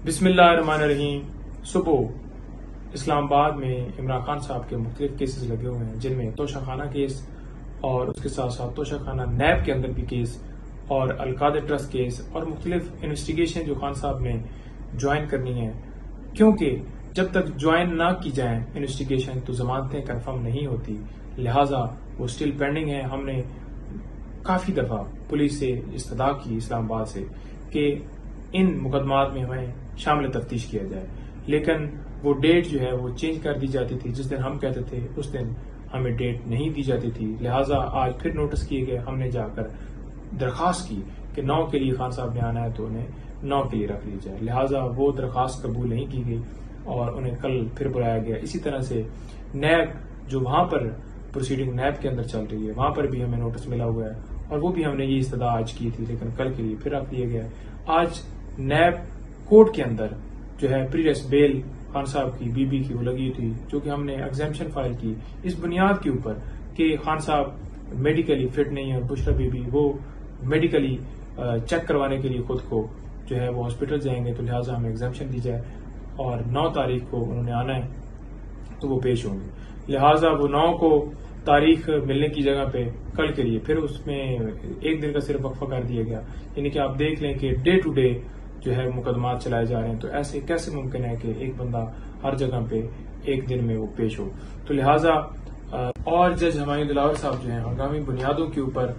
बिस्मिल्लाहिर्रहमानिर्रहीम। सुबह इस्लामाबाद में इमरान खान साहब के मुख्तलिफ केसेस लगे हुए हैं, जिनमें तोशाखाना केस और उसके साथ साथ तोशाखाना नैब के अंदर भी केस और अलकादर ट्रस्ट केस और मुख्तलिफ इन्वेस्टिगेशन जो खान साहब ने ज्वाइन करनी है, क्योंकि जब तक ज्वाइन ना की जाए इन्वेस्टिगेशन तो जमानतें कन्फर्म नहीं होती, लिहाजा वो स्टिल पेंडिंग है। हमने काफी दफा पुलिस से इस्तदा की इस्लामाबाद से कि इन मुकदमात में हमें शामिल तफ्तीश किया जाए, लेकिन वो डेट जो है वो चेंज कर दी जाती थी। जिस दिन हम कहते थे उस दिन हमें डेट नहीं दी जाती थी। लिहाजा आज फिर नोटिस किए गए, हमने जाकर दरखास्त की कि 9 के लिए खान साहब ने आना है तो उन्हें 9 के लिए रख लिया जाए। लिहाजा वो दरखास्त कबूल नहीं की गई और उन्हें कल फिर बुलाया गया। इसी तरह से नैब जो वहां पर प्रोसीडिंग नैब के अंदर चल रही है, वहां पर भी हमें नोटिस मिला हुआ है और वो भी हमने ये इस्तदा आज की थी, लेकिन कल के लिए फिर रख लिया गया। आज नैब कोर्ट के अंदर जो है प्रीरेस बेल खान साहब की बीबी की वो लगी थी, जो कि हमने एग्जामिशन फाइल की इस बुनियाद के ऊपर कि खान साहब मेडिकली फिट नहीं है और बुशरा बीबी वो मेडिकली चेक करवाने के लिए खुद को जो है वो हॉस्पिटल जाएंगे, तो लिहाजा हमें एग्जामिशन दी जाए और 9 तारीख को उन्होंने आना है तो वो पेश होंगे। लिहाजा वो 9 को तारीख मिलने की जगह पे कल के लिए फिर उसमें एक दिन का सिर्फ वक्फा कर दिया गया। यानी कि आप देख लें कि डे टू डे जो है मुकदमात चलाए जा रहे हैं, तो ऐसे कैसे मुमकिन है कि एक बंदा हर जगह पे एक दिन में वो पेश हो। तो लिहाजा और जज हुमायूं दिलावर साहब जो है हंगामी बुनियादों के ऊपर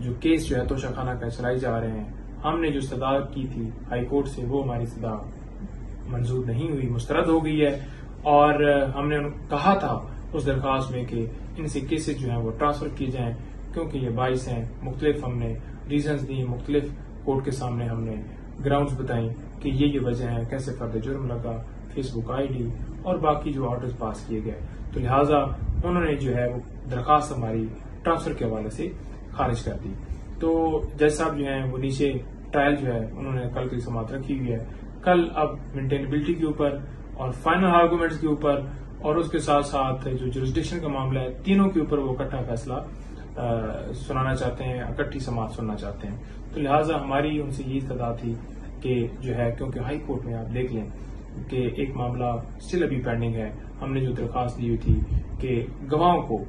जो केस जो है तोशाखाना का चलाए जा रहे हैं, हमने जो इस्तदा की थी हाई कोर्ट से वो हमारी इस्तदा मंजूर नहीं हुई, मुस्तरद हो गई है। और हमने कहा था उस दरखास्त में कि इनसे केसेस जो है वो ट्रांसफर किए जाएं, क्योंकि ये बाइस हैं। मुख्तलिफ हमने रीजंस दी, मुख्तलिफ कोर्ट के सामने हमने ग्राउंड्स बताई कि ये वजह है, कैसे फर्द जुर्म लगा, फेसबुक आईडी और बाकी जो ऑर्डर्स पास किए गए। तो लिहाजा उन्होंने जो है वो दरखास्त हमारी ट्रांसफर के हवाले से खारिज कर दी। तो जज साहब जो है वो नीचे ट्रायल जो है उन्होंने कल की समाअत रखी हुई है। कल अब मेंटेनेबिलिटी के ऊपर और फाइनल आर्गूमेंट्स के ऊपर और उसके साथ साथ जो जुरिस्डिक्शन का मामला है, तीनों के ऊपर वो इकट्ठा फैसला सुनाना चाहते हैं, इकट्ठी समाअत सुनना चाहते हैं। तो लिहाजा हमारी उनसे ये इस्तदा थी कि जो है, क्योंकि हाई कोर्ट में आप देख लें कि एक मामला स्टिल अभी पेंडिंग है। हमने जो दरखास्त दी हुई थी कि गवाहों को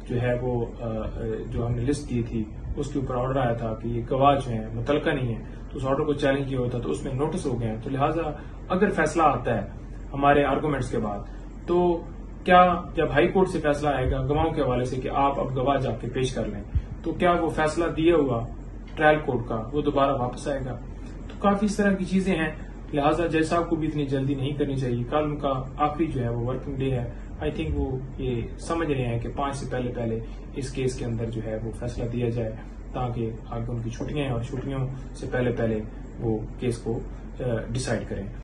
जो है वो जो हमने लिस्ट दी थी उसके ऊपर ऑर्डर आया था कि ये गवाह जो है मुतलका नहीं है, तो उस ऑर्डर को चैलेंज किया होता तो उसमें नोटिस हो गए। तो लिहाजा अगर फैसला आता है हमारे आर्गूमेंट्स के बाद, तो क्या जब हाई कोर्ट से फैसला आएगा गवाहों के हवाले से कि आप अब गवाह जाके पेश कर लें, तो क्या वो फैसला दिया हुआ ट्रायल कोर्ट का वो दोबारा वापस आएगा? तो काफी इस तरह की चीजें हैं। लिहाजा जज साहब को भी इतनी जल्दी नहीं करनी चाहिए। कल उनका आखिरी जो है वो वर्किंग डे है। आई थिंक वो ये समझ रहे हैं कि 5 से पहले इस केस के अंदर जो है वो फैसला दिया जाए, ताकि आगे उनकी छुट्टियां हैं और छुट्टियों से पहले वो केस को डिसाइड करें।